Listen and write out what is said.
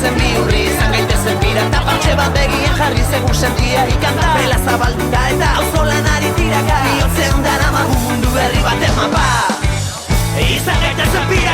gaitezen bihurri, izan gaitezen pirata. Partxe bat begien jarri zegun sentia ikanta. Bela zabaldita eta auzolanari tiraka. Bihotzean dara magu mundu berri baten mapa. Izan gaitezen pirata.